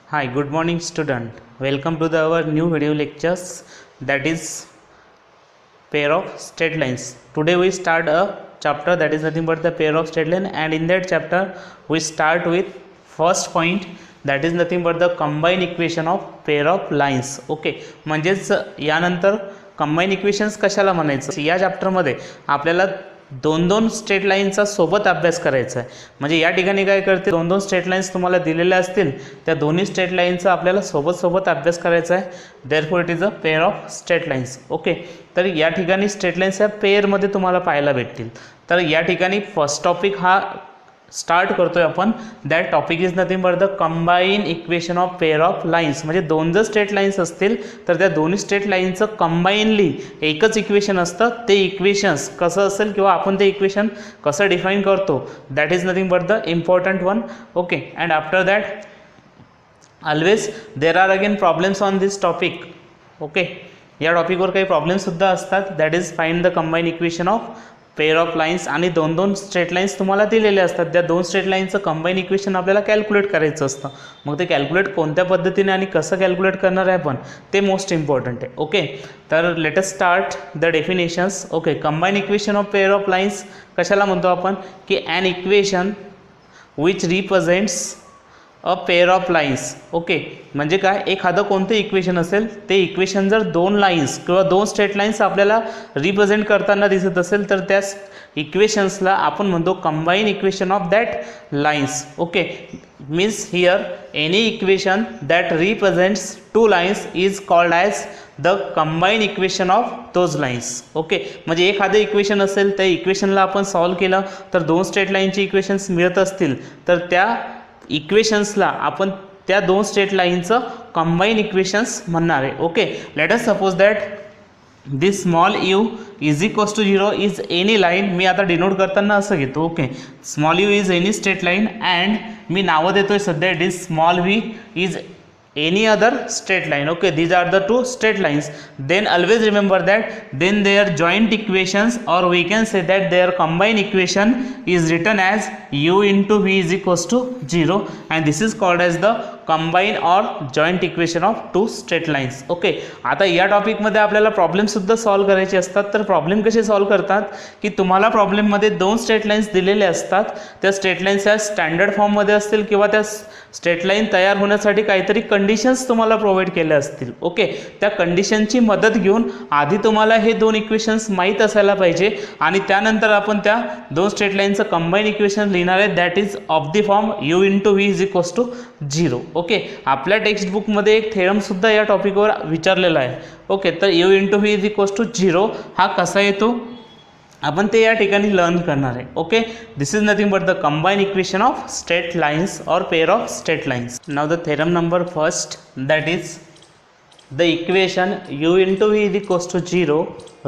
Hi, good morning student. Welcome to our new video lectures, that is pair of straight lines. Today we start a chapter that is nothing but the pair of straight line, and in that chapter we start with first point, that is nothing but the combined equation of pair of lines. Okay, म्हणजेच यानंतर combine equations कशाला म्हणायचं, या चॅप्टरमध्ये आपल्याला दोन दोन straight लाईनचा सोबत अभ्यास करायचा आहे. म्हणजे या ठिकाणी काय करते, दोन दोन स्ट्रेट लाईन्स तुम्हाला दिलेल्या असतील, त्या दोन्ही स्ट्रेट लाईनचा आपल्याला सोबत अभ्यास करायचा आहे. Therefore it is a pair of straight lines. Okay, तर या ठिकाणी स्ट्रेट लाईन्स या पेअरमध्ये तुम्हाला पाहायला भेटतील. तर या ठिकाणी फर्स्ट टॉपिक हा स्टार्ट करतोय आपण. That topic is nothing but the combine equation of pair of lines. म्हणजे दोन जर स्ट्रेट लाईन्स असतील तर त्या दोन्ही स्ट्रेट लाईनचं कंबाईनली एकच इक्वेशन असतं. ते इक्वेशन्स कसं असेल किंवा आपण ते इक्वेशन कसं डिफाईन करतो, that is nothing but the important one. Okay, and after that always there are again problems on this topic. Okay, या टॉपिकवर काही प्रॉब्लेमसुद्धा असतात. That is find the combine equation of pair of lines. आणि दोन दोन straight lines तुम्हाला दिलेले असतात. त्या दोन स्ट्रेट लाईनचं कंबाईन इक्वेशन आपल्याला कॅल्क्युलेट करायचं असतं. मग ते कॅल्क्युलेट कोणत्या पद्धतीने आणि कसं कॅल्क्युलेट करणार आहे आपण, ते मोस्ट इम्पॉर्टंट आहे. ओके, तर let us start the definitions. Okay, combine equation of pair of lines कशाला म्हणतो आपण, की an equation which represents a pair of lines. Okay, म्हणजे काय, एखादं कोणतं इक्वेशन असेल, ते इक्वेशन जर दोन लाईन्स किंवा दोन स्ट्रेट लाईन्स आपल्याला रिप्रेझेंट करताना दिसत असेल तर त्या इक्वेशन्सला आपण म्हणतो combine equation of that lines. Okay, means here any equation that represents two lines is called as the combine equation of those lines. Okay, म्हणजे एखादं इक्वेशन असेल, त्या इक्वेशनला आपण सॉल्व केलं तर दोन स्ट्रेट लाईनचे इक्वेशन्स मिळत असतील तर त्या इक्वेशन्सला आपण त्या दोन स्ट्रेट लाईनचं कंबाईन इक्वेशन्स म्हणणार आहे. Okay, let us suppose that this small u is equals to 0 is any line. मी आता डिनोट करताना असं घेतो. Okay, small u is any straight line and मी नावं देतोय सध्या, it is small v is any other straight line. Okay, these are the two straight lines. Then always remember that then their joint equations, or we can say that their combined equation is written as u into v is equals to 0, and this is called as the combined or joint equation of two straight lines. Okay, आता या टॉपिकमध्ये आपल्याला प्रॉब्लेमसुद्धा solve करायचे असतात. तर problem कसे solve करतात, की तुम्हाला प्रॉब्लेममध्ये दोन स्ट्रेट लाईन्स दिलेले असतात. त्या स्ट्रेट लाईन्स या स्टँडर्ड फॉर्ममध्ये असतील किंवा त्या स्ट्रेट लाईन तयार होण्यासाठी काहीतरी कंडिशन्स तुम्हाला प्रोव्हाइड केल्या असतील. ओके, त्या कंडिशनची मदत घेऊन आधी तुम्हाला हे दोन इक्वेशन्स माहीत असायला पाहिजे आणि त्यानंतर आपण त्या दोन स्ट्रेट लाईनचं कंबाईन इक्वेशन लिहिणार आहे. That is of the form u into v is equals to 0. Okay, आपल्या टेक्स्टबुकमध्ये एक थेरमसुद्धा या टॉपिकवर विचारलेला आहे. ओके, तर u into v is equals to 0 हा कसा येतो आपण ते या ठिकाणी लर्न करणार आहे. Okay, this is nothing but the combine equation of straight lines और pair of straight lines. Now the theorem number first, that is the equation u into v is equals to 0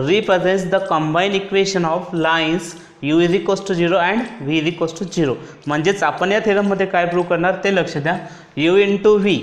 represents the combined equation of lines u is equals to 0 and v is equals to 0. म्हणजेच आपण या थेरममध्ये काय prove करणार ते लक्ष द्या. u into v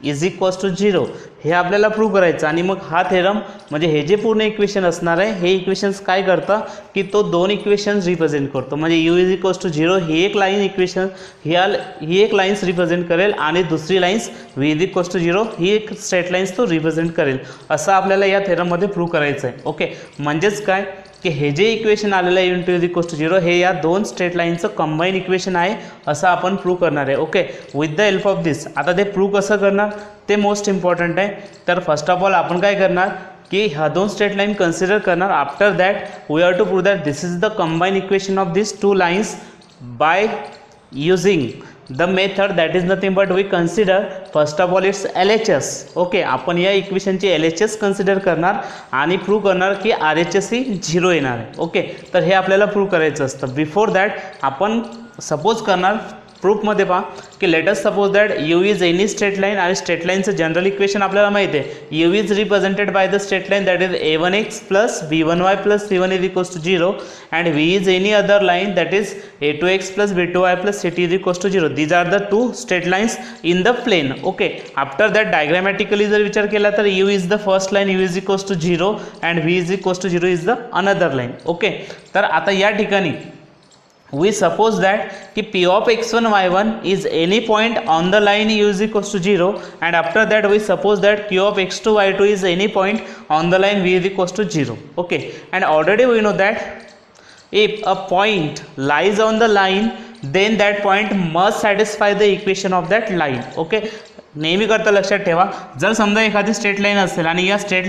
is equals to 0 हे आपल्याला प्रूव्ह करायचं. आणि मग हा थेरम म्हणजे हे जे पूर्ण इक्वेशन असणार आहे, हे इक्वेशन्स काय करतं, की तो दोन इक्वेशन्स रिप्रेझेंट करतो. म्हणजे यू इज इक्वल्स टू 0 ही एक लाईन इक्वेशन ही एक लाईन्स रिप्रेझेंट करेल आणि दुसरी lines v is equals to 0 ही एक स्ट्रेट लाईन्स तो रिप्रेझेंट करेल. असं आपल्याला या थेरममध्ये प्रूव्ह करायचं आहे. ओके, म्हणजेच काय, की हे जे इक्वेशन आलेलं आहे इंटू इज इक्वल्स टू 0 हे या दोन स्ट्रेट लाईनचं कंबाईन इक्वेशन आहे असं आपण प्रूव्ह करणार आहे. Okay, with the help of this. आता ते प्रूव्ह कसं करणार ते मोस्ट इम्पॉर्टंट आहे. तर फर्स्ट ऑफ ऑल आपण काय करणार, की ह्या दोन स्ट्रेट लाईन कन्सिडर करणार. After that we have to prove that this is the combine equation of this two lines by using the method that is nothing but we consider first of all its LHS. Okay, आपण या इक्वेशनची LHS consider करणार आणि prove करणार की RHS ही 0 येणार आहे. Okay, तर हे आपल्याला प्रूव्ह करायचं असतं. बिफोर दॅट आपण सपोज करणार प्रूफमध्ये पहा, की let us suppose that u is any straight line. आणि स्ट्रेट लाईनचं जनरल इक्वेशन आपल्याला माहिती आहे, u is represented by the straight line that is a1x plus b1y plus c1 is equals to 0 and v is any other line that is a2x plus b2y plus ct is equals to 0. These are the two straight lines in the plane. Okay, after that diagrammatically जर विचार केला तर u is the first line, u is equals to 0 and v is equals to 0 is the another line. Okay, तर आता या ठिकाणी we suppose that कि p of x1 y1 is any point on the line u is equals to 0, and after that we suppose that q of x2 y2 is any point on the line v is equals to 0. Okay, and already we know that if a point lies on the line, then that point must satisfy the equation of that line. Okay, नेहमी करता लक्षात ठेवा, जर समजा एखादी straight line असेल आणि या स्ट्रेट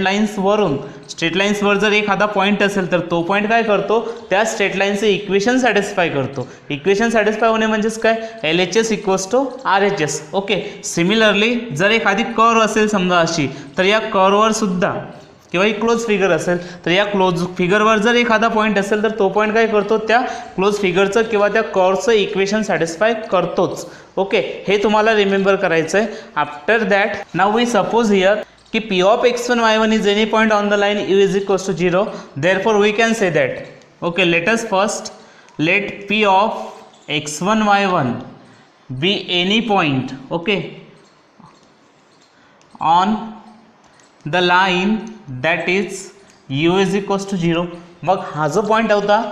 लाईन्सवर जर एखादा पॉईंट असेल तर तो पॉईंट काय करतो, त्या स्ट्रेट लाईनचे इक्वेशन सॅटिस्फाय करतो. इक्वेशन सॅटिस्फाय होणे म्हणजेच काय, LHS equals to RHS. Okay, similarly जर एखादी कर्व असेल समजा अशी, तर या कर्ववर सुद्धा किंवा एक क्लोज फिगर असेल तर या क्लोज फिगरवर जर एखादा पॉईंट असेल तर तो पॉईंट काय करतो, त्या क्लोज फिगरचं किंवा त्या कर्वचं इक्वेशन सॅटिस्फाय करतोच. ओके, हे तुम्हाला रिमेंबर करायचं आहे. After that now we suppose here की p of x1 y1 is any point on the line u is equals to 0. Therefore we can say that okay, let us first let p of x1 y1 be any point okay on the line that is u is equals to 0. मग हा जो point होता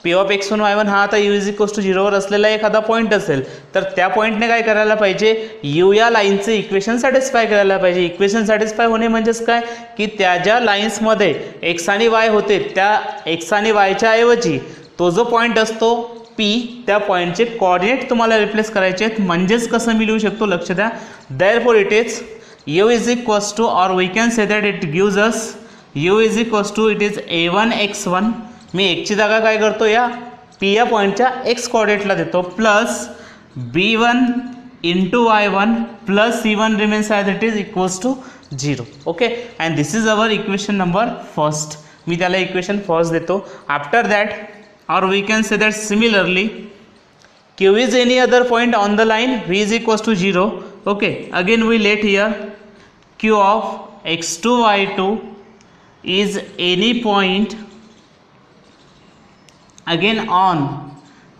p of x1 y1 हा आता u is equals to 0 वर असलेला एखादा point असेल तर त्या पॉईंटने काय करायला पाहिजे, u या लाईनचे इक्वेशन सॅटिस्फाय करायला पाहिजे. इक्वेशन सॅटिस्फाय होणे म्हणजेच काय की त्या ज्या लाईन्समध्ये x आणि y होते त्या x आणि yच्या ऐवजी तो जो पॉईंट असतो p, त्या पॉईंटचे कोऑर्डिनेट तुम्हाला रिप्लेस करायचे आहेत. म्हणजेच कसं मी लिहू शकतो, लक्ष द्या. Therefore it is u is equals to, or we can say that it gives us u is equals to, it is a1 x1. मी एकची जागा काय करतो, या p या पॉईंटच्या x कोऑर्डिनेटला देतो, plus b1 into y1 plus c1 remains as it is equals to 0. Okay, and this is our equation number first. मी त्याला इक्वेशन फर्स्ट देतो. After that or we can say that similarly q is any other point on the line v is equals to 0. Okay, again we let here q of x2 y2 is any point again on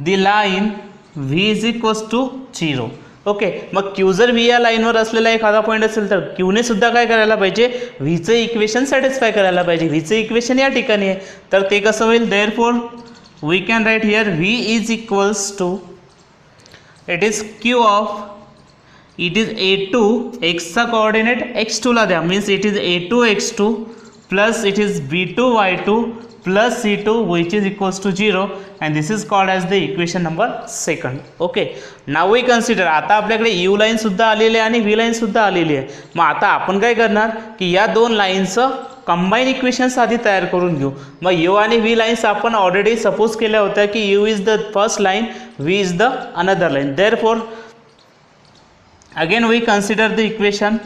the line v is equals to 0. Okay, मग Q जर V या लाईनवर असलेला एखादा point असेल तर क्यूने सुद्धा काय करायला पाहिजे, व्हीचं इक्वेशन सॅटिस्फाय करायला पाहिजे. व्हीचं इक्वेशन या ठिकाणी आहे तर ते कसं होईल, therefore we can write here v is equals to, it is q of, it is a2 x चा कोऑर्डिनेट x2 ला द्या, means it is a2 x2 plus it is b2 y2 plus c2 which is equals to 0, and this is called as the equation number second. Okay, now we consider, आता आपल्याकडे u line सुद्धा आलेली आहे आणि v line सुद्धा आलेली आहे. मग आता आपण काय करणार की या दोन लाईनचं कंबाईन इक्वेशन्स आधी तयार करून घेऊ. मग u आणि v लाईन्स आपण ऑलरेडी सपोज केल्या होत्या की u is the first line, v is the another line. Therefore again we consider the equation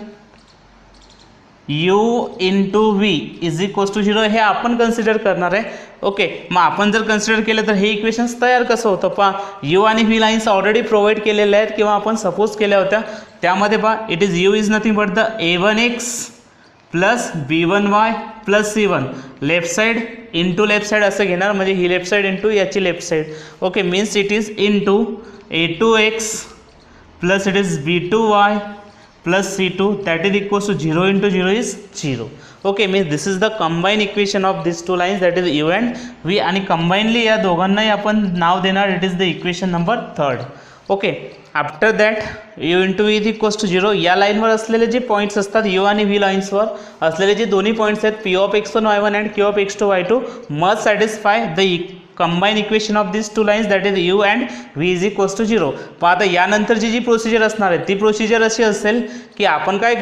u into v is equals to 0. हे आपण कन्सिडर करणार आहे. ओके, मग आपण जर कन्सिडर केलं तर हे इक्वेशन्स तयार कसं होतं पहा, u आणि v लाईन्स ऑलरेडी प्रोव्हाइड केलेल्या आहेत किंवा आपण सपोज केल्या होत्या. त्यामध्ये पहा, it is u is nothing but the a1x plus b1y plus c1, left side into left side असं घेणार, म्हणजे ही लेफ्ट साईड इंटू याची left side. Okay, means it is into a2x plus it is b2y plus c2, that is equals to 0 into 0 is 0. Okay, means this is the combined equation of these two lines, that is u and v, आणि combinedly या दोघांनाही आपण नाव देणार, it is the equation number third. Okay, after that u into v is equals to 0. या लाईनवर असलेले जे points असतात u आणि v लाईन्सवर असलेले जे दोन्ही पॉईंट्स आहेत p of x1 y1 and q of x2 y2 must satisfy the combine equation of this two lines, that is u and v is equals to 0. पण आता यानंतरची जी प्रोसिजर असणार आहे ती प्रोसिजर अशी असेल की आपण काय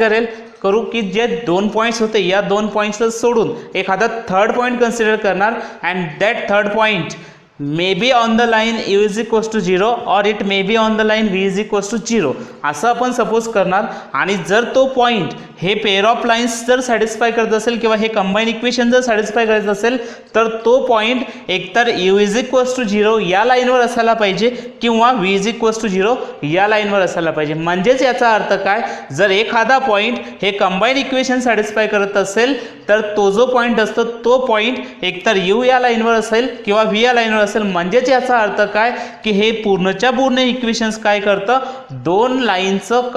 करू की जे दोन पॉईंट्स होते या दोन पॉईंट्सला सोडून एखादा थर्ड पॉईंट कन्सिडर करणार, and that third point may be on the line u is equals to 0 or it may be on the line v is equals to 0 असं आपण सपोज करणार. आणि जर तो पॉईंट हे पेअर ऑफ लाईन्स जर satisfy करत असेल किंवा हे कंबाईन इक्वेशन जर सॅटिस्फाय करत असेल तर तो पॉईंट एकतर u इज इक्वल्स टू 0 या लाईनवर असायला पाहिजे किंवा v इज इक्वल्स टू 0 या लाईनवर असायला पाहिजे. म्हणजेच याचा अर्थ काय, जर एखादा पॉईंट हे कंबाईन इक्वेशन सॅटिस्फाय करत असेल तर तो जो पॉईंट असतो तो पॉईंट एकतर u या लाईनवर असेल किंवा v या लाईनवर असेल. म्हणजेच याचा अर्थ काय की हे पूर्णच्या पूर्ण इक्वेशन्स काय करतं, दोन लाईनचं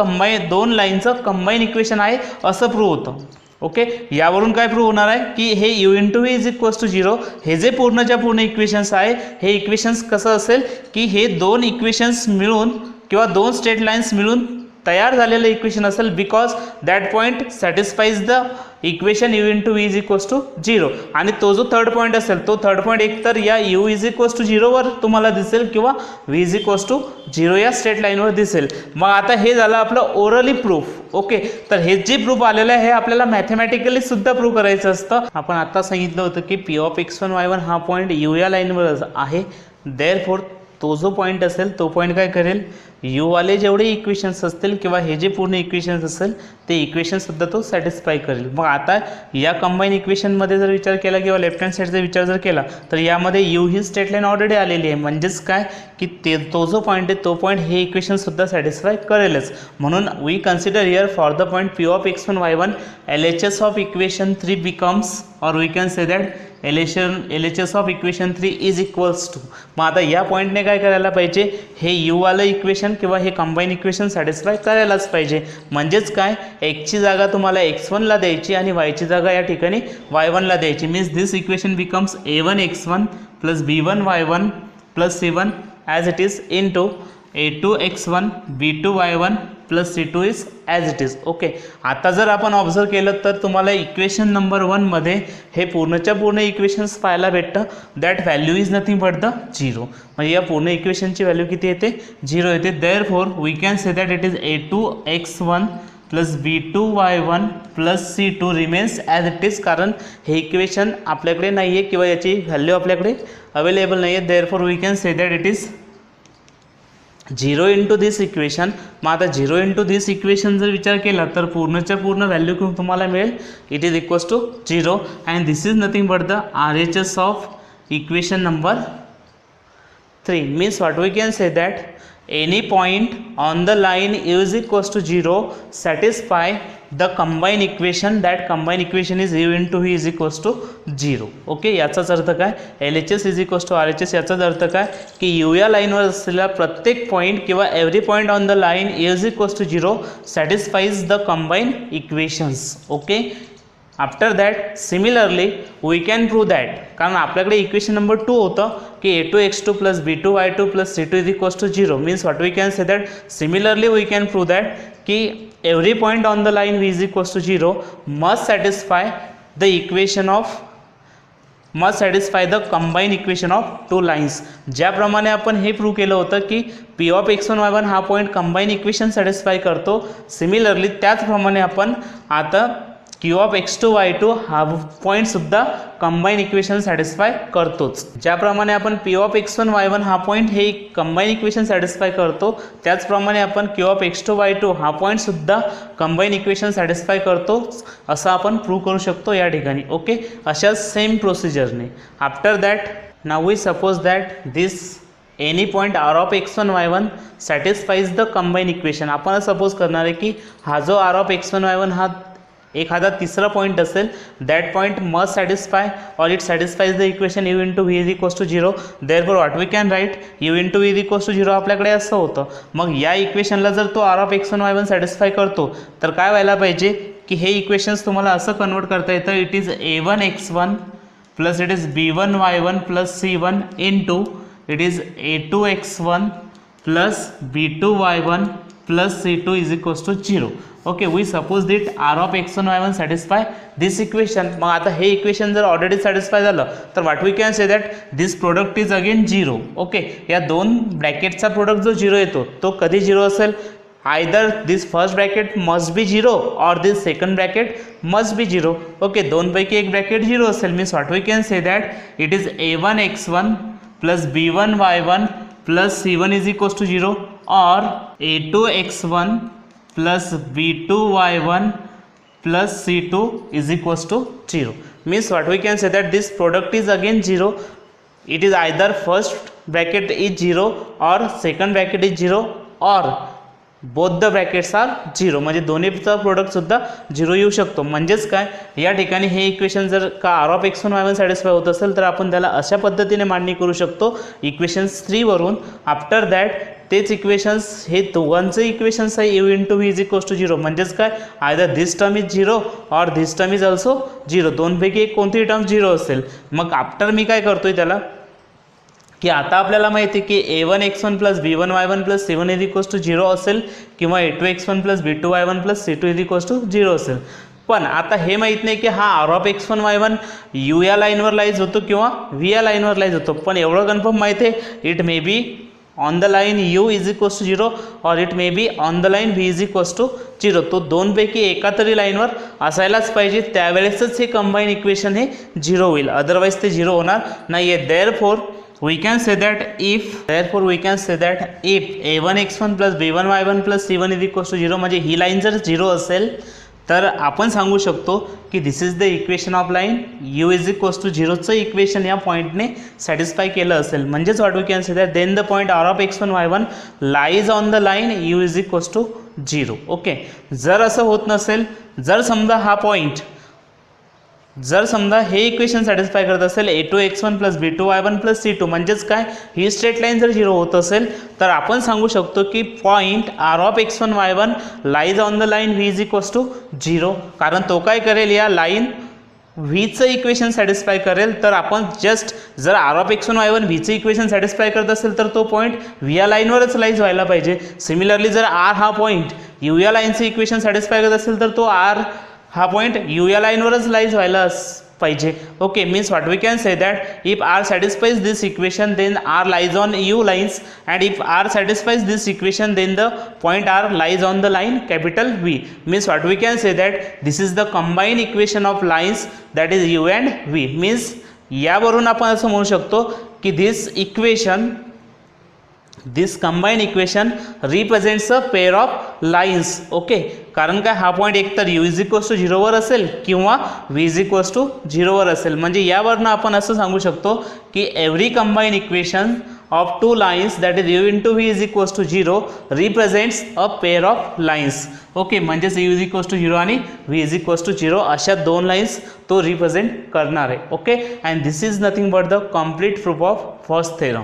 कंबाईन इक्वेशन आहे असं प्रूव्ह होतं. ओके, यावरून काय प्रूव्ह होणार आहे की हे u into v is equals to 0 हे जे पूर्णच्या पूर्ण इक्वेशन्स आहे हे इक्वेशन्स कसं असेल की हे दोन इक्वेशन्स मिळून किंवा दोन स्ट्रेट लाईन्स मिळून तयार झालेलं इक्वेशन असेल because that point satisfies the equation u into v is equals to 0 आणि तो जो थर्ड पॉईंट असेल तो थर्ड पॉईंट एकतर या u इज इक्वल्स टू 0 वर तुम्हाला दिसेल किंवा v इज इक्वल्स टू 0 या स्ट्रेट लाईनवर दिसेल. मग आता हे झालं आपलं ओरली प्रूफ. ओके, तर हे जे प्रूफ आलेलं आहे हे आपल्याला मॅथमॅटिकली सुद्धा प्रूव्ह करायचं असतं. आपण आता सांगितलं होतं की p ऑफ x1 y1 हा पॉईंट u या लाईनवर आहे. देअरफॉर तो जो पॉईंट असेल तो पॉईंट काय करेल, u वाले जेवढे इक्वेशन्स असतील किंवा हे जे पूर्ण इक्वेशन्स असेल ते इक्वेशनसुद्धा तो सॅटिस्फाय करेल. मग आता या कंबाईन इक्वेशनमध्ये जर विचार केला किंवा लेफ्ट हँड साईडचा विचार जर केला तर यामध्ये u ही स्ट्रेट लाईन ऑलरेडी आलेली आहे. म्हणजेच काय की तो जो पॉईंट आहे तो पॉईंट हे इक्वेशनसुद्धा सॅटिस्फाय करेलच. म्हणून we consider here for the point p of x1 y1 LHS of equation 3 becomes और we can say that LHS of equation 3 is equals to. मग आता या पॉईंटने काय करायला पाहिजे, हे u वालं इक्वेशन किंवा हे कंबाईन इक्वेशन सॅटिस्फाय करायलाच पाहिजे. म्हणजेच काय, एक्सची जागा तुम्हाला x1 ला द्यायची आणि yची जागा या ठिकाणी y1 ला द्यायची. Means this equation becomes a1 x1 plus b1 y1 plus c1 as it is into a2 x1 b2 y1 plus c2 is as it is. Okay, आता जर आपण ऑब्झर्व केलं तर तुम्हाला इक्वेशन नंबर 1 मध्ये हे पूर्णच्या पूर्ण इक्वेशन्स पाहायला भेटतं. That value is nothing but the 0. म्हणजे या पूर्ण इक्वेशनची व्हॅल्यू किती येते, 0 येते. Therefore we can say that it is a2 x1 plus b2 y1 plus c2 remains as it is. कारण हे इक्वेशन आपल्याकडे नाही आहे किंवा याची व्हॅल्यू आपल्याकडे अवेलेबल नाही आहे. Therefore we can say that it is 0 into this equation. मग आता 0 इंटू दिस इक्वेशन जर विचार केला तर पूर्णच्या पूर्ण व्हॅल्यू तुम्हाला मिळेल it is equals to 0 and this is nothing but the RHS of equation number 3. Means what we can say that any point on the line u is equals to 0 satisfy the combined equation. that combined equation is u into v is equals to 0. Okay, याचाच अर्थ काय, LHS is equals to RHS. याचाच अर्थ काय की u या लाईनवर असलेला प्रत्येक पॉईंट किंवा every point on the line u is equals to 0 satisfies the combined equations. Okay, after that similarly we can prove that, कारण आपल्याकडे इक्वेशन नंबर 2 होतं की a2 x2 plus b2 y2 plus c2 is equals to 0. Means what we can say that similarly we can prove that की every point on the line v is equals to 0 must satisfy the equation of must satisfy the combine equation of 2 lines. ज्याप्रमाणे आपण हे prove केलं होतं की p of x1 y1 हा point combine equation satisfy करतो. Similarly त्याचप्रमाणे आपण आता q ऑफ x2 y2 हा पॉईंटसुद्धा कंबाईन इक्वेशन सॅटिस्फाय करतोच. ज्याप्रमाणे आपण p ऑफ x1 y1 हा पॉईंट हे कंबाईन इक्वेशन सॅटिस्फाय करतो त्याचप्रमाणे आपण q ऑफ x2 y2 हा पॉईंटसुद्धा कंबाईन इक्वेशन सॅटिस्फाय करतो असं आपण प्रूव्ह करू शकतो या ठिकाणी. ओके, अशा सेम प्रोसिजरने. After that now we suppose that this any point r of x1 y1 satisfies the combine equation. आपण सपोज करणार आहे की हा जो r ऑफ x1 y1 हा एखादा तिसरा पॉईंट असेल that point must satisfy or it satisfies the equation u into v is equals to 0. Therefore what we can write u into v is equals to 0 आपल्याकडे असं होतं. मग या इक्वेशनला जर तो r of x1 y1 satisfy करतो तर काय व्हायला पाहिजे की हे इक्वेशन्स तुम्हाला असं कन्वर्ट करता येतं it is a1 x1 plus it is b1 y1 plus c1 into it is a2 x1 plus b2 y1 plus c2 is equals to 0. Okay, we suppose that r of x1 y1 satisfy this equation. मग आता हे equation जर already satisfy झालं तर what we can say that this product is again 0. Okay, या दोन ब्रॅकेटचा product जो 0 येतो तो कधी 0 असेल, either this first bracket must be 0 और this second bracket must be 0. Okay, दोनपैकी एक ब्रॅकेट 0 असेल. Means what we can say that it is a1 x1 plus b1 y1 plus c1 is equals to 0 और a2 x1 plus b2 y1 plus c2 is equals to 0. Means what we can say that this product is again 0. It is either first bracket is 0 or second bracket is 0 or both the brackets are 0. म्हणजे दोन्हीचा प्रोडक्टसुद्धा 0 येऊ शकतो. म्हणजेच काय, या ठिकाणी हे equation जर का r of x1 y1 satisfy होत असेल तर आपण त्याला अशा पद्धतीने मांडणी करू शकतो इक्वेशन 3 वरून. आफ्टर दॅट तेच इक्वेशन्स हे दोघांचं इक्वेशन्स आहे u into v is equals to 0. म्हणजेच काय, आयदर धिस टर्म इज 0 और धिस टर्म इज ऑल्सो 0. दोनपैकी एक कोणतीही टर्म 0 असेल. मग आफ्टर मी काय करतोय त्याला की आता आपल्याला माहिती आहे की a1x1 plus b1y1 plus c1 is equals to 0 असेल किंवा a2x1 plus b2y1 plus c2 is equals to 0 असेल. पण आता हे माहीत नाही की हा R of x1 y1 u या लाईनवर लाईज होतो किंवा v या लाईनवर लाईज होतो. पण एवढं कन्फर्म माहिती आहे, it may be on the line u is equals to 0 or it may be on the line v is equals to 0. तो दोनपैकी एका तरी लाईनवर असायलाच पाहिजे, त्यावेळेसच हे कंबाईन इक्वेशन हे 0 होईल, अदरवाईज ते 0 होणार नाही आहे. Therefore we can say that if a1x1 plus b1y1 plus c1 is equals to 0 म्हणजे ही लाईन जर 0 असेल तर आपण सांगू शकतो की this is the equation of line u is equals to 0चं इक्वेशन या पॉईंटने सॅटिस्फाय केलं असेल. म्हणजेच what we can say that then the point r of x1 y1 lies on the line u is equals to 0. Okay, जर असं होत नसेल, जर समजा हे इक्वेशन सॅटिस्फाय करत असेल a2x1 plus b2y1 plus c2, म्हणजेच काय, ही स्ट्रेट लाईन जर 0 होत असेल तर आपण सांगू शकतो की point r of x1 y1 lies on the line v is equals to 0. कारण तो काय करेल, या लाईन व्हीचं इक्वेशन सॅटिस्फाय करेल. तर आपण जस्ट जर r ऑफ x1 y1 व्हीचं इक्वेशन सॅटिस्फाय करत असेल तर तो पॉईंट v या लाईनवरच लाईज व्हायला पाहिजे. सिमिलरली जर r हा पॉईंट u या लाईनचं इक्वेशन सॅटिस्फाय करत असेल तर तो r हा पॉईंट u या लाईनवरच लाईज व्हायला पाहिजे. Okay, means what we can say that if r satisfies this equation then r lies on u lines and if r satisfies this equation then the point r lies on the line capital V. Means what we can say that this is the combined equation of lines that is u and v. Means यावरून आपण असं म्हणू शकतो की this combined equation represents a pair of lines. Okay, कारण काय, हा point एकतर u इज इक्वल्स टू 0 वर असेल किंवा v इज इक्वल्स टू 0 वर असेल. म्हणजे यावरनं आपण असं सांगू शकतो की every combine equation of two lines that is u into v is equals to 0 represents a pair of lines. Okay, म्हणजेच u इज इक्वल्स टू 0 आणि v इज इक्वल्स टू 0 अशा दोन लाईन्स तो रिप्रेझेंट करणार आहे. Okay, and this is nothing but the complete proof of first theorem.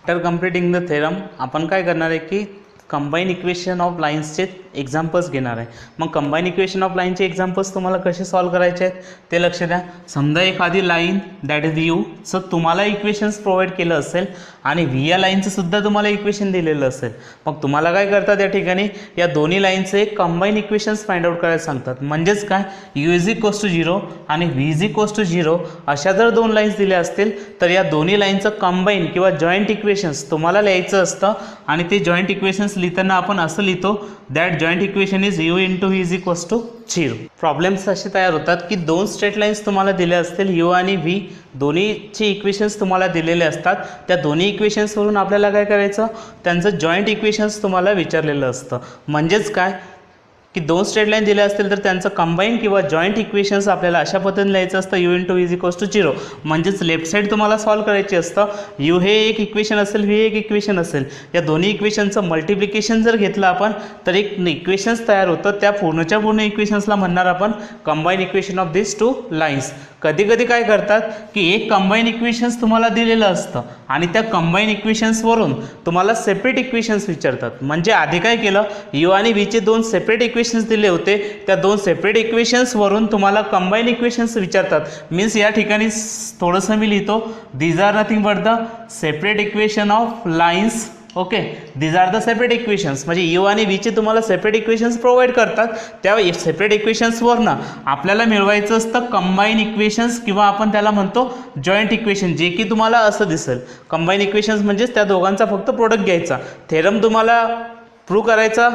After completing the theorem आपण काय करणार आहे की कंबाईन इक्वेशन ऑफ लाईन्सचे एक्झाम्पल्स घेणार आहे. मग कंबाईन इक्वेशन ऑफ लाईनचे एक्झाम्पल्स तुम्हाला कसे सॉल्व करायचे आहेत ते लक्ष द्या. समजा एखादी line that is you sir तुम्हाला इक्वेशन्स प्रोव्हाइड केलं असेल आणि व्ही या लाईनचं सुद्धा तुम्हाला इक्वेशन दिलेलं असेल. मग तुम्हाला काय करतात या ठिकाणी, या दोन्ही लाईनचे कंबाईन इक्वेशन्स फाइंड आउट करायला सांगतात. म्हणजेच काय, यू इज इक्वल्स टू 0 आणि व्ही इज इक्वल्स टू 0 अशा जर दोन लाईन्स दिल्या असतील तर या दोन्ही लाईनचं कंबाईन किंवा जॉईंट इक्वेशन्स तुम्हाला लिहायचं असतं. आणि ते जॉईंट इक्वेशन्स लिहिताना आपण असं लिहितो that joint equation is u into v is equals to 0. Problems असे तयार होतात की दोन स्ट्रेट लाईन्स तुम्हाला दिल्या असतील, u आणि v दोन्हीचे इक्वेशन्स तुम्हाला दिलेले असतात. त्या दोन्ही इक्वेशन्सवरून आपल्याला काय करायचं, त्यांचं जॉईंट इक्वेशन्स तुम्हाला विचारलेलं असतं. म्हणजेच काय की दोन स्ट्रेट लाईन दिले असतील तर त्यांचं कंबाईन किंवा जॉईंट इक्वेशन्स आपल्याला अशा पद्धतीने लिहायचं असतं u into v is equals to 0. म्हणजेच लेफ्ट साईड तुम्हाला सॉल्व करायची असतं. u हे एक इक्वेशन असेल, v एक इक्वेशन असेल. या दोन्ही इक्वेशनचं मल्टिप्लिकेशन जर घेतलं आपण तर एक इक्वेशन्स तयार होतं. त्या पूर्णच्या पूर्ण इक्वेशन्सला म्हणणार आपण combine equation of this two lines. कधी कधी काय करतात की एक कंबाईन इक्वेशन्स तुम्हाला दिलेलं असतं आणि त्या कंबाईन इक्वेशन्सवरून तुम्हाला सेपरेट इक्वेशन्स विचारतात. म्हणजे आधी काय केलं, u आणि v चे दोन सेपरेट इक्वेशन्स दिले होते, त्या दोन सेपरेट इक्वेशन्सवरून तुम्हाला कंबाईन इक्वेशन्स विचारतात. मीन्स या ठिकाणी थोडंसं मी लिहितो, these are nothing but the separate equation of lines. Okay, these are the separate equations. म्हणजे यू आणि व्हीचे तुम्हाला सेपरेट इक्वेशन्स प्रोव्हाइड करतात. त्या सेपरेट इक्वेशन्सवरनं आपल्याला मिळवायचं असतं कंबाईन इक्वेशन्स किंवा आपण त्याला म्हणतो जॉईंट इक्वेशन, जे की तुम्हाला असं दिसेल. कंबाईन इक्वेशन्स म्हणजेच त्या दोघांचा फक्त प्रोडक्ट घ्यायचा. थेरम तुम्हाला प्रूव्ह करायचा,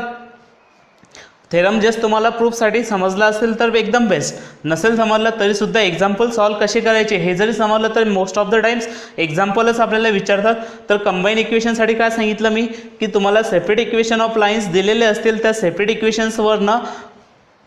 थेरम जस्ट तुम्हाला प्रूफसाठी समजला असेल तर एकदम बेस्ट, नसेल समजलं तरीसुद्धा एक्झाम्पल सॉल्व कसे करायचे हे जरी समजलं तर मोस्ट ऑफ द टाइम्स एक्झाम्पलच आपल्याला विचारतात. तर कंबाईन इक्वेशनसाठी काय सांगितलं मी की तुम्हाला सेपरेट इक्वेशन ऑफ लाईन्स दिलेले असतील, त्या सेपरेट इक्वेशन्सवरनं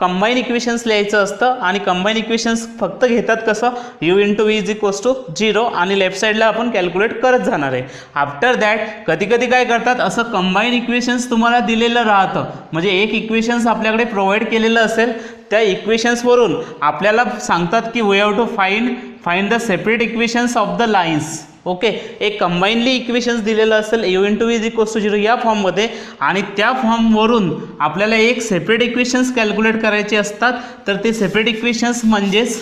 कंबाईन इक्वेशन्स लिहायचं असतं. आणि कंबाईन इक्वेशन्स फक्त घेतात कसं, u into v is equals to 0 आणि लेफ्ट साईडला आपण कॅल्क्युलेट करत जाणार आहे. आफ्टर दॅट कधी कधी काय करतात, असं कंबाईन इक्वेशन्स तुम्हाला दिलेलं राहतं. म्हणजे एक इक्वेशन्स आपल्याकडे प्रोव्हाइड केलेलं असेल, त्या इक्वेशन्सवरून आपल्याला सांगतात की we have to find the separate equations of the lines. Okay, एक कंबाईनली इक्वेशन्स दिलेलं असेल u into v is equals to 0 या फॉर्ममध्ये, आणि त्या फॉर्मवरून आपल्याला एक सेपरेट इक्वेशन्स कॅल्क्युलेट करायचे असतात. तर ते सेपरेट इक्वेशन्स म्हणजेच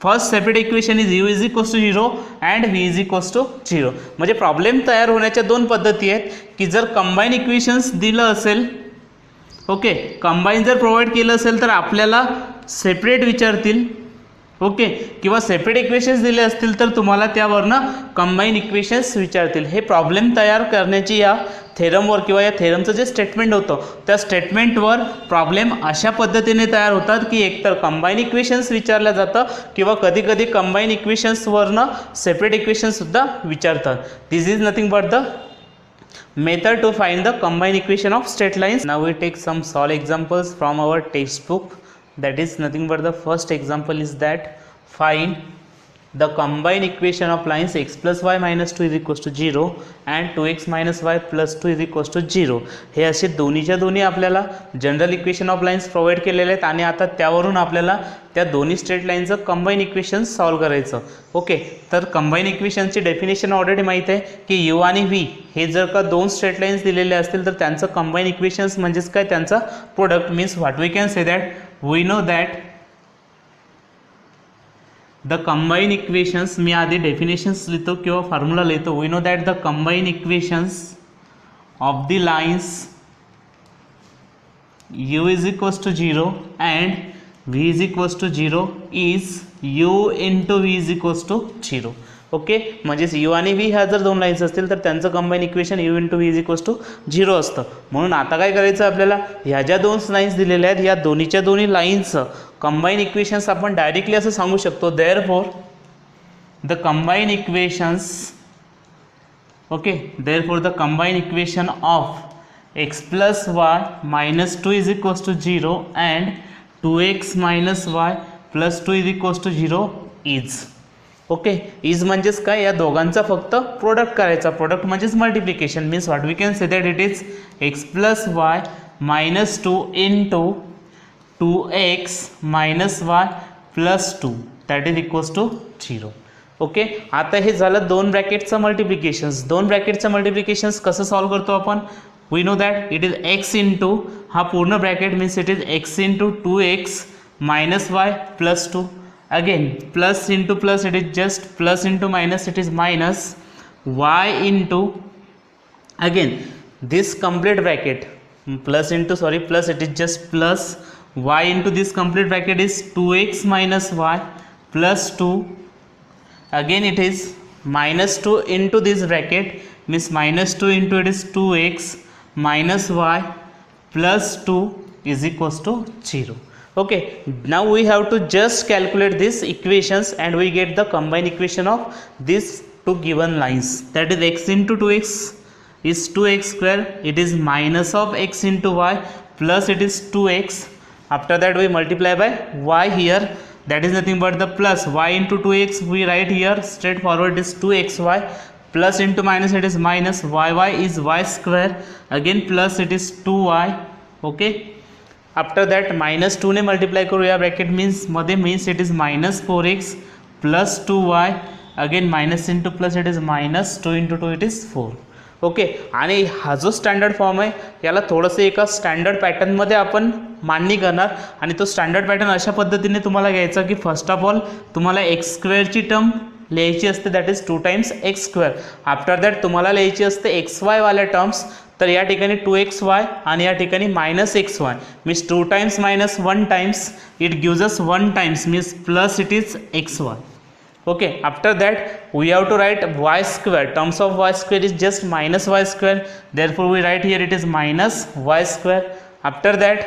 first separate equation is u is equals to 0 and v is equals to 0. म्हणजे प्रॉब्लेम तयार होण्याच्या दोन पद्धती आहेत की जर कंबाईन इक्वेशन्स दिलं असेल, ओके, कंबाईन जर प्रोव्हाइड केलं असेल तर आपल्याला सेपरेट विचारतील, ओके, किंवा सेपरेट इक्वेशन्स दिले असतील तर तुम्हाला त्यावरनं कंबाईन इक्वेशन्स विचारतील. हे प्रॉब्लेम तयार करण्याची या थेरमवर किंवा या थेरमचं जे स्टेटमेंट होतं त्या स्टेटमेंटवर प्रॉब्लेम अशा पद्धतीने तयार होतात की एकतर कंबाईन इक्वेशन्स विचारलं जातं किंवा कधी कधी कंबाईन इक्वेशन्सवरनं सेपरेट इक्वेशन्ससुद्धा विचारतात. This is nothing but the method to find the combined equation of straight lines. Now we take some solve examples from our textbook. That is nothing but the first example is that find the combined equation of lines x plus y minus 2 is equals to 0 and 2x minus y plus 2 is equals to 0. हे असे दोन्हीच्या दोन्ही आपल्याला general equation of lines provide केलेले आहेत आणि आता त्यावरून आपल्याला त्या दोन्ही स्ट्रेट लाईनचं कंबाईन इक्वेशन सॉल्व करायचं. ओके, तर कंबाईन इक्वेशनची डेफिनेशन ऑलरेडी माहीत आहे की u आणि v हे जर का दोन स्ट्रेट लाईन्स दिलेले असतील तर त्यांचं कंबाईन इक्वेशन्स म्हणजेच काय, त्यांचा product. Means what we can say that we know that the combine equations, मी आधी डेफिनेशन्स लिहितो किंवा फॉर्म्युला लिहितो. We know that the combine equations of the lines u is equals to 0 and v is equals to 0 is u into v is equals to 0. Okay, म्हणजेच u आणि v ह्या जर दोन लाईन्स असतील तर त्यांचं combine equation u into v is equals to 0 असतं. म्हणून आता काय करायचं आपल्याला, ह्या ज्या दोन लाईन्स दिलेल्या आहेत या दोन्हीच्या दोन्ही लाईन्सचं कंबाईन इक्वेशन्स आपण डायरेक्टली असं सांगू शकतो. Therefore the combine equations, okay, therefore the combine equation of x plus y minus 2 is equals to 0 and 2x minus y plus 2 is equals to 0 is. Okay, is म्हणजेच काय, या दोघांचा फक्त product करायचा. प्रोडक्ट म्हणजेच multiplication. Means what we can say that it is x plus y minus 2 into 2x minus y plus 2 that is equals to 0. Okay, आता हे झालं दोन ब्रॅकेटचं मल्टिप्लिकेशन्स. दोन ब्रॅकेटचं मल्टिप्लिकेशन्स कसं सॉल्व करतो आपण, we know that it is x into, हा पूर्ण bracket means it is x into 2x minus y plus 2. Again plus into plus, it is just plus into minus, it is minus y into, again this complete bracket plus into, sorry, plus, it is just plus y into this complete bracket is 2x minus y plus 2. Again it is minus 2 into this bracket means minus 2 into it is 2x minus y plus 2 is equals to 0. Okay, now we have to just calculate these equations and we get the combined equation of these two given lines. That is x into 2x is 2x square, it is minus of x into y plus it is 2x. After that we multiply by y here, that is nothing but the plus y into 2x, we write here straightforward is 2xy plus into minus, it is minus y is y square, again plus it is 2y. Okay, after that minus 2 ने multiply करू या bracket means मध्ये, means it is minus 4x plus 2y, again minus into plus it is minus 2 into 2 it is 4. Okay, आणि हा जो standard form आहे याला थोडंसं एका स्टँडर्ड पॅटर्नमध्ये आपण मांडणी करणार आणि तो स्टँडर्ड पॅटर्न अशा पद्धतीने तुम्हाला घ्यायचा की फर्स्ट ऑफ ऑल तुम्हाला एक्स स्क्वेअरची टर्म लिहायची असते, that is 2 times x square. After that तुम्हाला लिहायची असते एक्स वाय वाल्या टर्म्स, तर या ठिकाणी 2xy आणि या ठिकाणी minus xy means 2 times minus 1 times it gives us 1 times means plus it is xy. Okay, after that we have to write y square, terms of y square is just minus y square, therefore we write here it is minus y square. After that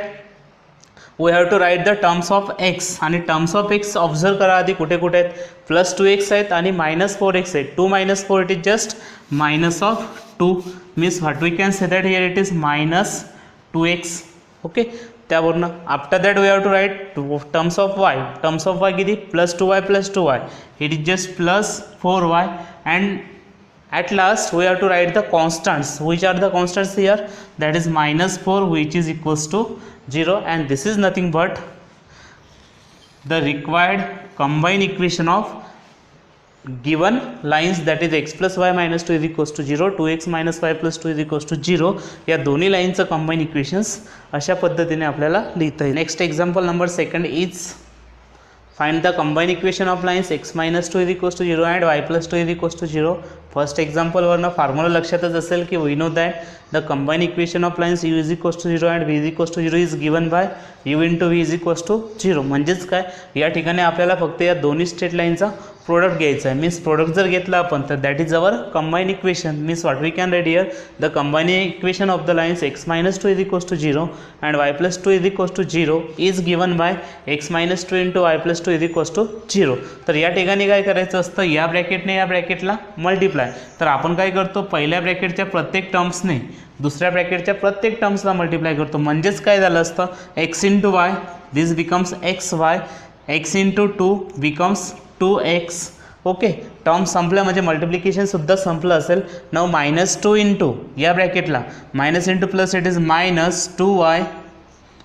we have to write the terms of x आणि terms of x observe करा आधी कुठे कुठे आहेत, plus 2x आहेत आणि minus 4x आहेत. 2 minus 4 it is just minus of 2 means what we can say that here it is minus 2x. Okay, त्यावरनं after that we have to write terms of y. Terms of y किती, plus 2y it is just plus 4y and at last we have to write the constants. Which are the constants here? That is minus 4 which is equals to 0, and this is nothing but the required combined equation of given lines that is x plus y minus 2 is equals to 0, 2x minus y plus 2 is equals to 0, या दोन्ही लाईनचं combine equations अशा पद्धतीने आपल्याला लिहिता येईल. Next example number second is find the combined equation of lines x minus 2 is equals to 0 and y plus 2 is equals to 0. First example वरनं formula लक्षातच असेल की we know that the combine equation of lines u is equals to 0 and v is equals to 0 is given by u into v is equals to 0. म्हणजेच काय, या ठिकाणी आपल्याला फक्त या दोन्ही स्ट्रेट लाईनचा प्रोडक्ट घ्यायचा आहे. मीन्स प्रोडक्ट जर घेतला आपण तर that is our combine equation. Means what we can write here the combine equation of the lines x minus 2 is equals to 0 and y plus 2 is equals to 0 is given by x minus 2 into y plus 2 is equals to 0. तर या ठिकाणी काय करायचं असतं, या ब्रॅकेटने या ब्रॅकेटला multiply. तर आपण काय करतो, पहिल्या ब्रॅकेटच्या प्रत्येक टर्म्सने दुसऱ्या ब्रॅकेटच्या प्रत्येक टर्म्सला मल्टिप्लाय करतो. म्हणजेच काय झालं असतं, x into why this becomes x Y, x into 2 becomes 2x. Okay, term संपल्या म्हणजे मल्टिप्लिकेशनसुद्धा संपलं असेल. नाव मायनस 2 इंटू या ब्रॅकेटला minus into plus it is minus 2y.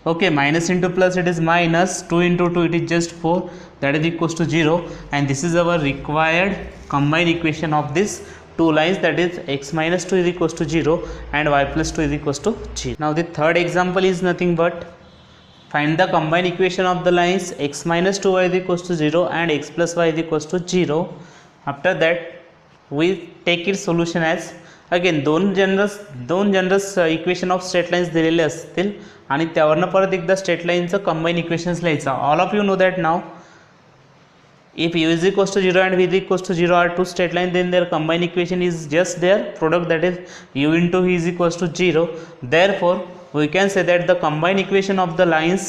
okay, minus into plus it is minus 2 into 2 it is just 4, that is equals to 0, and this is our required combined equation of this two lines, that is x minus 2 is equals to 0 and y plus 2 is equals to 0. Now the third example is nothing but find the combined equation of the lines x minus 2y is equals to 0 and x plus y is equals to 0. After that we take its solution as again दोन general equation of straight lines दिलेले असतील आणि त्यावरनं परत एकदा straight लाईनचं combine equations लिहायचं. All of you know that now if u is equals to 0 and v is equals to 0 are two straight line, then their combined equation is just their product, that is u into v is equals to 0. Therefore we can say that the combined equation of the lines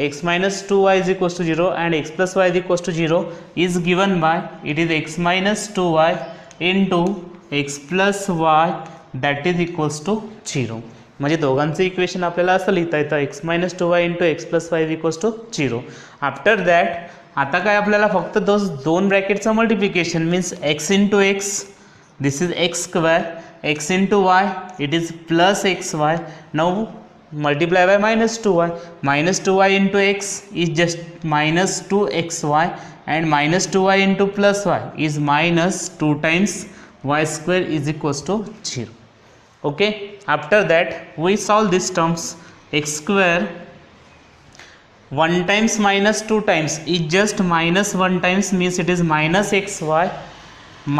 x minus 2y is equals to 0 and x plus y is equals to 0 is given by it is x minus 2y into x plus y that is equals to 0. म्हणजे दोघांचं equation आपल्याला असं लिहिता येतं x minus 2y into x plus y is equals to 0. After that आता काय आपल्याला फक्त दोन ब्रॅकेटचं multiplication means x into x this is x square, x into y it is plus x y. Now multiply by minus 2y, minus 2y into x is just minus 2xy and minus 2y into plus y is minus 2 times y square is equals to 0. Okay, after that we solve these terms. X square 1 times minus 2 times is just minus 1 times, means it is minus xy,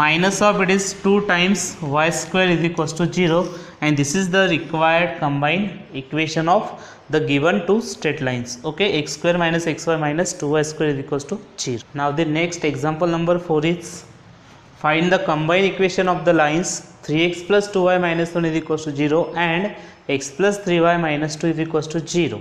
minus of it is 2 times y square is equals to 0, and this is the required combined equation of the given two straight lines. Okay, x square minus xy minus 2y square is equals to 0. Now the next example number 4 is find the combined equation of the lines 3x plus 2y minus 1 is equals to 0 and x plus 3y minus 2 is equals to 0.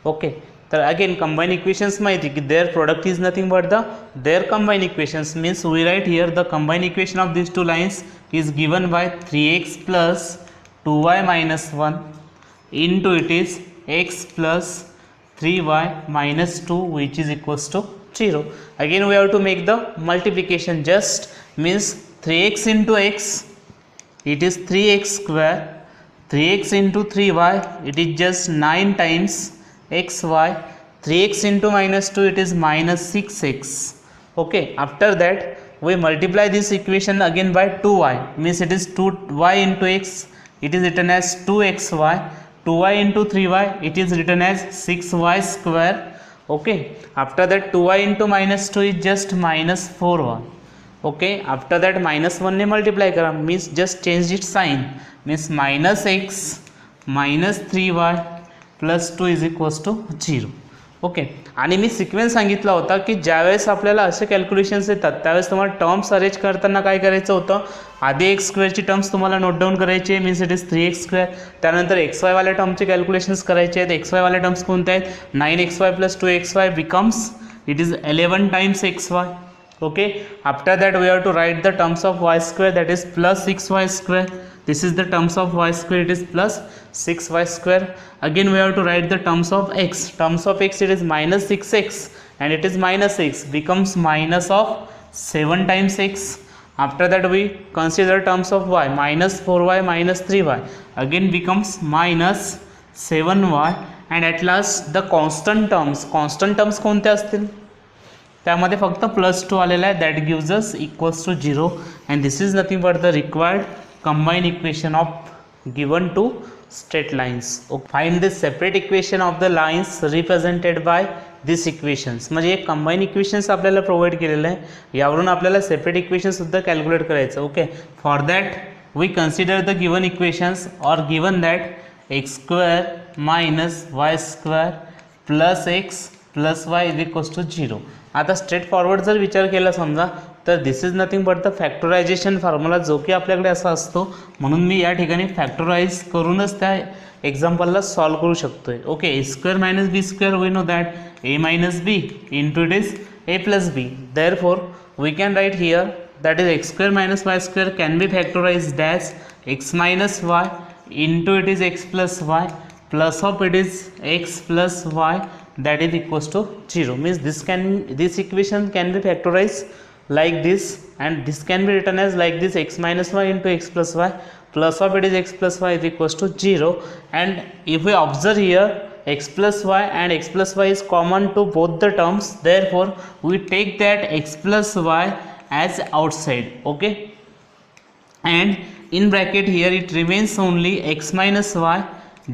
Okay, तर again combine equations माहिती की their product is nothing but the their combine equations, means we write here the combine equation of this two lines is given by 3x plus 2y minus 1 into it is x plus 3y minus 2 which is equals to 0. Again we have to make the multiplication, just means 3x into x it is 3x square, 3x into 3y it is just 9 times xy, 3x into minus 2 it is minus 6x. Okay, after that we multiply this equation again by 2y, means it is 2y into x it is written as 2xy, 2y into 3y it is written as 6y square. Okay, after that 2y into minus 2 is just minus 4y. Okay, after that minus 1 ने multiply करा, means just change its sign, means minus x minus 3y plus 2 is equals to 0. Okay, आणि मी sequence सांगितला होता की ज्यावेळेस आपल्याला असे कॅल्क्युलेशन्स येतात त्यावेळेस तुम्हाला टर्म्स अरेंज करताना काय करायचं होतं, आधी एक्स स्क्वेअरची टर्म्स तुम्हाला नोट डाऊन करायचे, means it is 3x square. त्यानंतर एक्स वायवाल्या टर्मचे कॅल्क्युलेशन्स करायचे आहेत. एक्स वायवाल्या टर्म्स कोणत्या आहेत, 9xy plus 2xy becomes it is 11 times xy. Okay, after that we have to write the terms of y square, that is plus 6y square. This is the terms of y square, it is plus 6y square. Again we have to write the terms of x. Terms of x it is minus 6x and it is minus x becomes minus of 7 times x. After that we consider terms of y, minus 4y minus 3y again becomes minus 7y, and at last the constant terms. Constant terms कोणते असतील, त्यामध्ये फक्त +2 आलेला आहे, that gives us equals to 0 and this is nothing but the required combine equation of given two straight lines. Find the separate equation of the lines represented by these equations. म्हणजे एक combine equations आपल्याला provide केलेलं आहे, यावरून आपल्याला separate equation सुद्धा calculate करायचं. Okay, for that we consider the given equations और given that x² minus y² plus x plus y is equals to 0. आता स्ट्रेट फॉरवर्ड जर विचार केला समजा तर this is nothing but the factorisation formula, जो की आपल्याकडे असा असतो, म्हणून मी या ठिकाणी फॅक्टराइज करूनच त्या एक्झाम्पलला सॉल्व करू शकतोय. Okay, a² minus b² we know that a minus b into it is a plus b. Therefore we can write here that is x² minus y² can be factorised as x minus y into it is x plus y plus of it is x plus y that is equals to 0. Means this equation can be factorized like this, and this can be written as like this: x minus y into x plus y plus of it is x plus y is equals to 0. And if we observe here, x plus y and x plus y is common to both the terms, therefore we take that x plus y as outside. Okay, and in bracket here it remains only x minus y.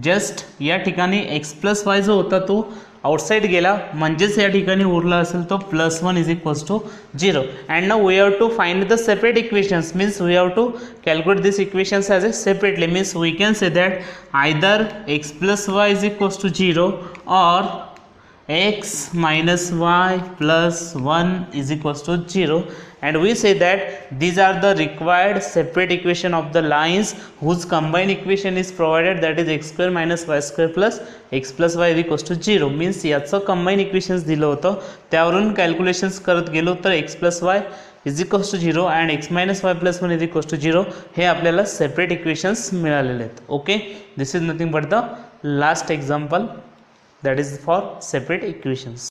Just या ठिकाणी x plus Y जो होता तो outside गेला, म्हणजेच या ठिकाणी उरला असेल तो +1 is equals to 0. And now we have to find the separate equations. Means we have to calculate this equations as a separately. Means we can say that either x plus y is equals to 0 or x minus y plus 1 is equals to 0, and we say that these are the required separate equation of the lines whose combined equation is provided, that is x² minus y² plus x plus y is equals to 0. means याचं combine equations दिलं होतं, त्यावरून calculations करत गेलो तर x plus y is equals to 0 and x minus y plus 1 is equals to 0 हे आपल्याला separate equations मिळालेले आहेत. Okay, this is nothing but the last example that is for separate equations.